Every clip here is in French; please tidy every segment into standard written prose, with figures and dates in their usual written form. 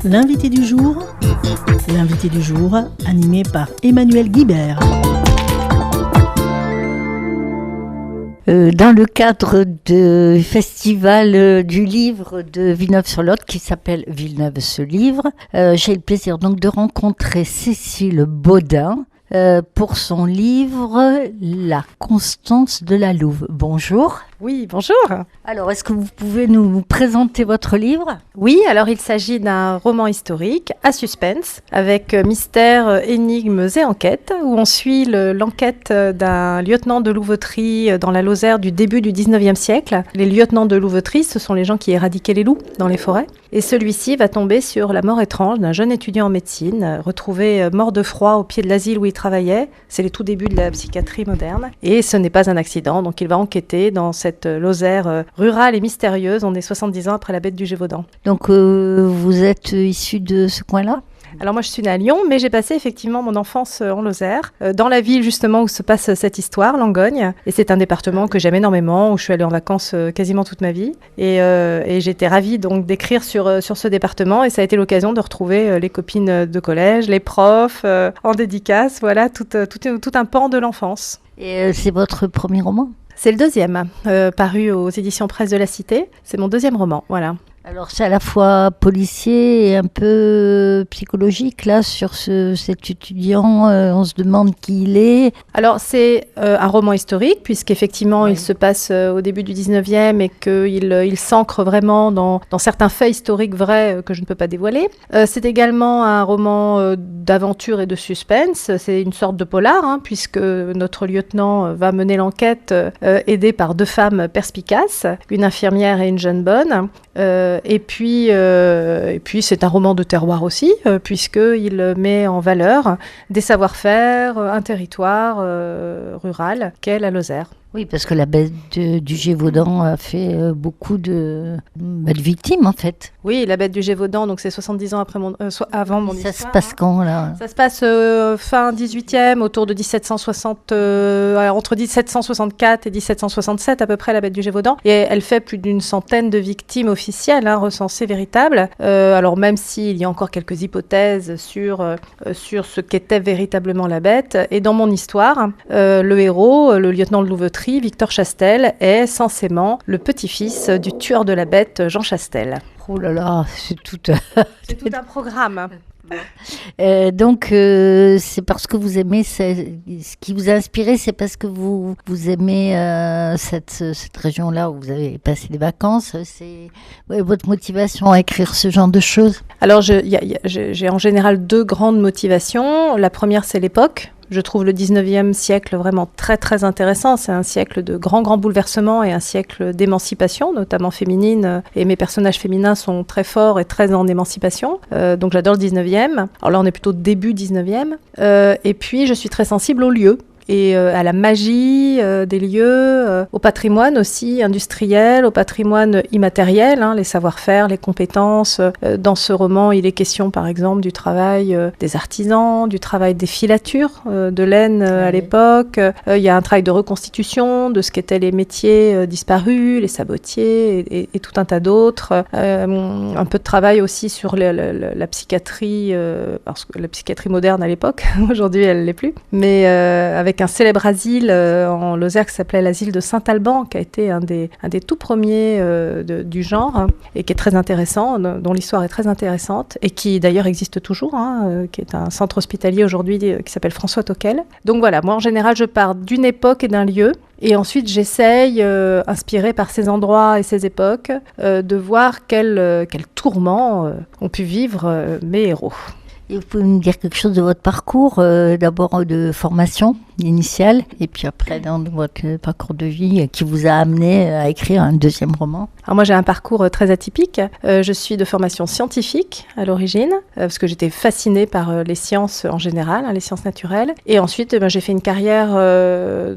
L'invité du jour, animé par Emmanuel Guibert. Dans le cadre du festival du livre de Villeneuve-sur-Lot qui s'appelle Villeneuve se livre, j'ai le plaisir donc de rencontrer Cécile Baudin pour son livre La Constance de la Louve. Bonjour. Oui, bonjour. Alors, est-ce que vous pouvez nous présenter votre livre ? Oui, alors il s'agit d'un roman historique à suspense, avec mystère, énigmes et enquêtes, où on suit l'enquête d'un lieutenant de louveterie dans la Lozère du début du 19e siècle. Les lieutenants de louveterie, ce sont les gens qui éradiquaient les loups dans les forêts. Et celui-ci va tomber sur la mort étrange d'un jeune étudiant en médecine, retrouvé mort de froid au pied de l'asile où il travaillait. C'est les tout débuts de la psychiatrie moderne. Et ce n'est pas un accident, donc il va enquêter dans cette Lozère rurale et mystérieuse. On est 70 ans après la bête du Gévaudan. Donc, vous êtes issu de ce coin-là ? Alors moi je suis née à Lyon, mais j'ai passé effectivement mon enfance en Lozère, dans la ville justement où se passe cette histoire, Langogne. Et c'est un département que j'aime énormément, où je suis allée en vacances quasiment toute ma vie. Et j'étais ravie donc d'écrire sur ce département, et ça a été l'occasion de retrouver les copines de collège, les profs, en dédicace, voilà, tout un pan de l'enfance. Et c'est votre premier roman ? C'est le deuxième, paru aux éditions Presse de la Cité. C'est mon deuxième roman, voilà. Alors c'est à la fois policier et un peu psychologique là sur cet étudiant, on se demande qui il est. Alors c'est un roman historique puisqu'effectivement il se passe au début du 19e et qu'il s'ancre vraiment dans certains faits historiques vrais que je ne peux pas dévoiler. C'est également un roman d'aventure et de suspense, c'est une sorte de polar puisque notre lieutenant va mener l'enquête aidé par deux femmes perspicaces, une infirmière et une jeune bonne. Et puis c'est un roman de terroir aussi, puisqu'il met en valeur des savoir-faire, un territoire rural qu'est la Lozère. Oui, parce que la bête du Gévaudan a fait beaucoup de victimes, en fait. Oui, la bête du Gévaudan, donc c'est 70 ans avant mon histoire. Ça se passe quand, là ? Ça se passe fin 18e, autour de 1760, entre 1764 et 1767 à peu près, la bête du Gévaudan. Et elle fait plus d'une centaine de victimes officielles, recensées véritables. Alors même s'il y a encore quelques hypothèses sur ce qu'était véritablement la bête. Et dans mon histoire, le héros, le lieutenant de louveterie, Victor Chastel, est censément le petit-fils du tueur de la bête, Jean Chastel. Oh là là, c'est tout un programme. Donc, c'est parce que vous aimez, ce qui vous a inspiré, c'est parce que vous aimez cette région-là où vous avez passé des vacances. C'est votre motivation à écrire ce genre de choses ? Alors, j'ai en général deux grandes motivations. La première, c'est l'époque. Je trouve le 19e siècle vraiment très très intéressant. C'est un siècle de grands bouleversements et un siècle d'émancipation, notamment féminine. Et mes personnages féminins sont très forts et très en émancipation. Donc j'adore le 19e. Alors là, on est plutôt début 19e. Et puis, je suis très sensible aux lieux. Et à la magie des lieux, au patrimoine aussi industriel, au patrimoine immatériel, les savoir-faire, les compétences. Dans ce roman, il est question par exemple du travail des artisans, du travail des filatures de laine à l'époque. Il y a un travail de reconstitution de ce qu'étaient les métiers disparus, les sabotiers et tout un tas d'autres. Un peu de travail aussi sur la psychiatrie, parce que la psychiatrie moderne à l'époque, aujourd'hui elle ne l'est plus, mais avec un célèbre asile en Lozère qui s'appelait l'asile de Saint-Alban, qui a été un des tout premiers du genre, et qui est très intéressant, dont l'histoire est très intéressante, et qui d'ailleurs existe toujours, qui est un centre hospitalier aujourd'hui qui s'appelle François Tocquel. Donc voilà, moi en général je pars d'une époque et d'un lieu, et ensuite j'essaye, inspirée par ces endroits et ces époques, de voir quel tourment ont pu vivre mes héros. Et vous pouvez me dire quelque chose de votre parcours, d'abord de formation initiale, et puis après dans votre parcours de vie qui vous a amené à écrire un deuxième roman. Alors moi j'ai un parcours très atypique. Je suis de formation scientifique à l'origine, parce que j'étais fascinée par les sciences en général, les sciences naturelles. Et ensuite j'ai fait une carrière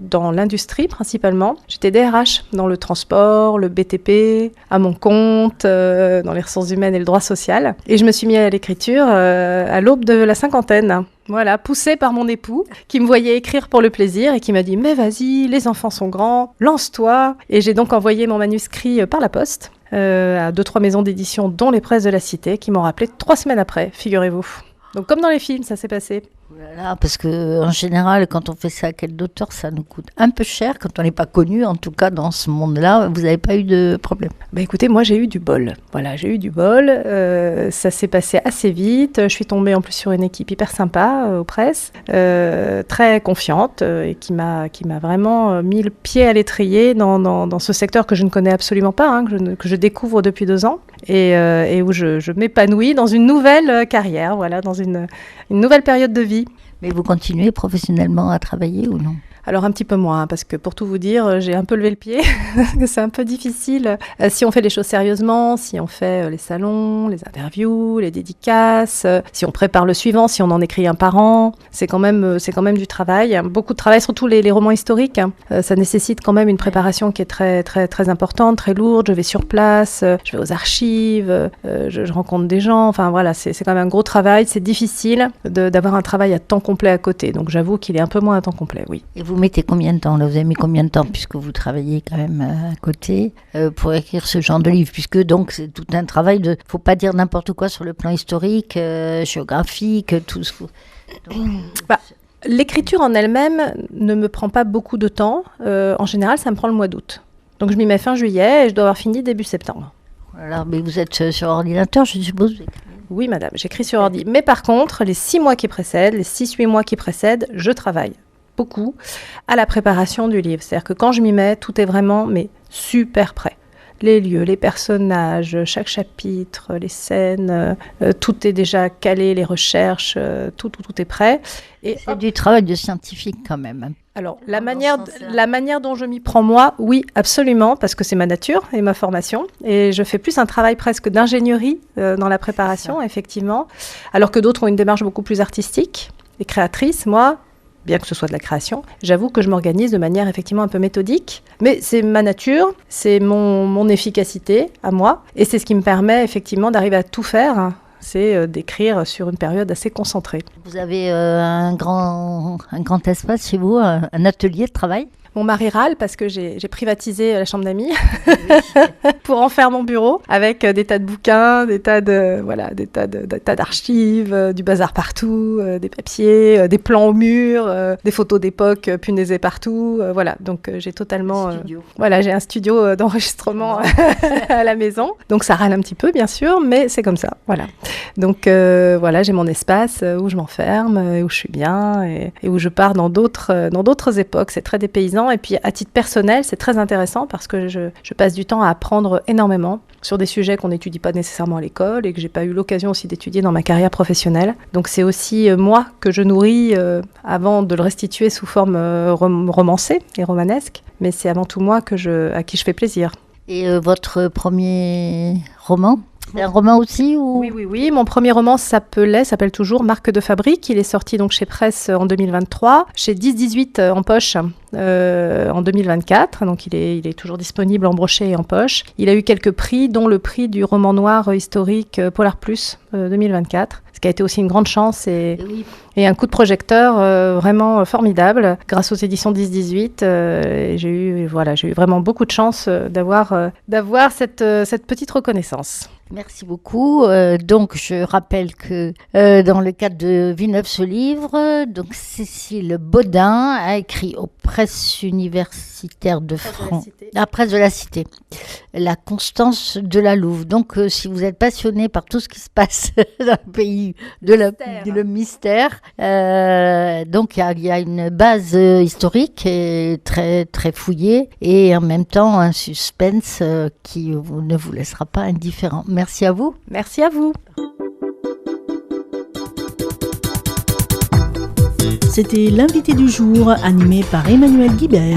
dans l'industrie principalement. J'étais DRH dans le transport, le BTP, à mon compte, dans les ressources humaines et le droit social. Et je me suis mise à l'écriture à l'aube de la cinquantaine. Voilà, poussée par mon époux, qui me voyait écrire pour le plaisir et qui m'a dit « Mais vas-y, les enfants sont grands, lance-toi !» Et j'ai donc envoyé mon manuscrit par la poste. à 2-3 maisons d'édition, dont les Presses de la Cité, qui m'ont rappelé 3 semaines après, figurez-vous. Donc comme dans les films, ça s'est passé. Voilà, parce qu'en général, quand on fait ça à quel d'auteur, ça nous coûte un peu cher quand on n'est pas connu. En tout cas, dans ce monde-là, vous n'avez pas eu de problème. Bah écoutez, moi j'ai eu du bol. Voilà, j'ai eu du bol. Ça s'est passé assez vite. Je suis tombée en plus sur une équipe hyper sympa aux presses, très confiante et qui m'a vraiment mis le pied à l'étrier dans ce secteur que je ne connais absolument pas, hein, que je découvre depuis 2 ans et où je m'épanouis dans une nouvelle carrière, voilà, dans une nouvelle période de vie. Mais vous continuez professionnellement à travailler ou non ? Alors un petit peu moins, parce que pour tout vous dire, j'ai un peu levé le pied, parce que c'est un peu difficile. Si on fait les choses sérieusement, si on fait les salons, les interviews, les dédicaces, si on prépare le suivant, si on en écrit un par an, c'est quand même du travail, beaucoup de travail, surtout les romans historiques. Ça nécessite quand même une préparation qui est très, très, très importante, très lourde. Je vais sur place, je vais aux archives, je rencontre des gens, enfin voilà, c'est quand même un gros travail. C'est difficile d'avoir un travail à temps complet à côté, donc j'avoue qu'il est un peu moins à temps complet, oui. Et vous mettez combien de temps là ? Vous avez mis combien de temps, puisque vous travaillez quand même à côté, pour écrire ce genre de livre, puisque donc c'est tout un travail de, faut pas dire n'importe quoi sur le plan historique, géographique, tout ce que... L'écriture en elle-même ne me prend pas beaucoup de temps. En général, ça me prend le mois d'août. Donc je m'y mets fin juillet et je dois avoir fini début septembre. Alors, mais vous êtes sur ordinateur, je suppose. Oui, madame, j'écris sur ordi. Mais par contre, les 6 mois qui précèdent, les 6-8 mois qui précèdent, je travaille beaucoup à la préparation du livre. C'est-à-dire que quand je m'y mets, tout est vraiment super prêt. Les lieux, les personnages, chaque chapitre, les scènes, tout est déjà calé, les recherches, tout est prêt. Et c'est du travail de scientifique quand même. Alors, la manière dont je m'y prends moi, oui, absolument, parce que c'est ma nature et ma formation. Et je fais plus un travail presque d'ingénierie dans la préparation, effectivement, alors que d'autres ont une démarche beaucoup plus artistique et créatrice. Moi, bien que ce soit de la création, j'avoue que je m'organise de manière effectivement un peu méthodique, mais c'est ma nature, c'est mon efficacité à moi, et c'est ce qui me permet effectivement d'arriver à tout faire, c'est d'écrire sur une période assez concentrée. Vous avez un grand espace chez vous, un atelier de travail ? Mon mari râle parce que j'ai privatisé la chambre d'amis pour en faire mon bureau avec des tas de bouquins, des tas d'archives, du bazar partout, des papiers, des plans au mur, des photos d'époque punaisées partout. Voilà, donc j'ai totalement... j'ai un studio d'enregistrement à la maison. Donc ça râle un petit peu, bien sûr, mais c'est comme ça. Voilà. Donc j'ai mon espace où je m'enferme, où je suis bien et où je pars dans d'autres époques. C'est très dépaysant. Et puis, à titre personnel, c'est très intéressant parce que je passe du temps à apprendre énormément sur des sujets qu'on n'étudie pas nécessairement à l'école et que j'ai pas eu l'occasion aussi d'étudier dans ma carrière professionnelle. Donc, c'est aussi moi que je nourris avant de le restituer sous forme romancée et romanesque. Mais c'est avant tout moi à qui je fais plaisir. Et votre premier roman ? C'est un roman aussi ou... Oui. Mon premier roman s'appelle toujours Marque de fabrique. Il est sorti donc chez Presse en 2023, chez 10-18 en poche en 2024. Donc il est toujours disponible en brochet et en poche. Il a eu quelques prix, dont le prix du roman noir historique Polar Plus 2024. Ce qui a été aussi une grande chance et un coup de projecteur vraiment formidable grâce aux éditions 10-18. J'ai eu vraiment beaucoup de chance d'avoir cette petite reconnaissance. Merci beaucoup. Donc, je rappelle que dans le cadre de Villeneuve ce livre, donc Cécile Baudin a écrit aux presses universitaires de France, la presse de la Cité, La Constance de la Louve. Donc, si vous êtes passionné par tout ce qui se passe dans le pays le mystère, donc il y a une base historique et très très fouillée et en même temps un suspense qui ne vous laissera pas indifférent. Merci à vous. Merci à vous. C'était l'invité du jour, animé par Emmanuel Guibert.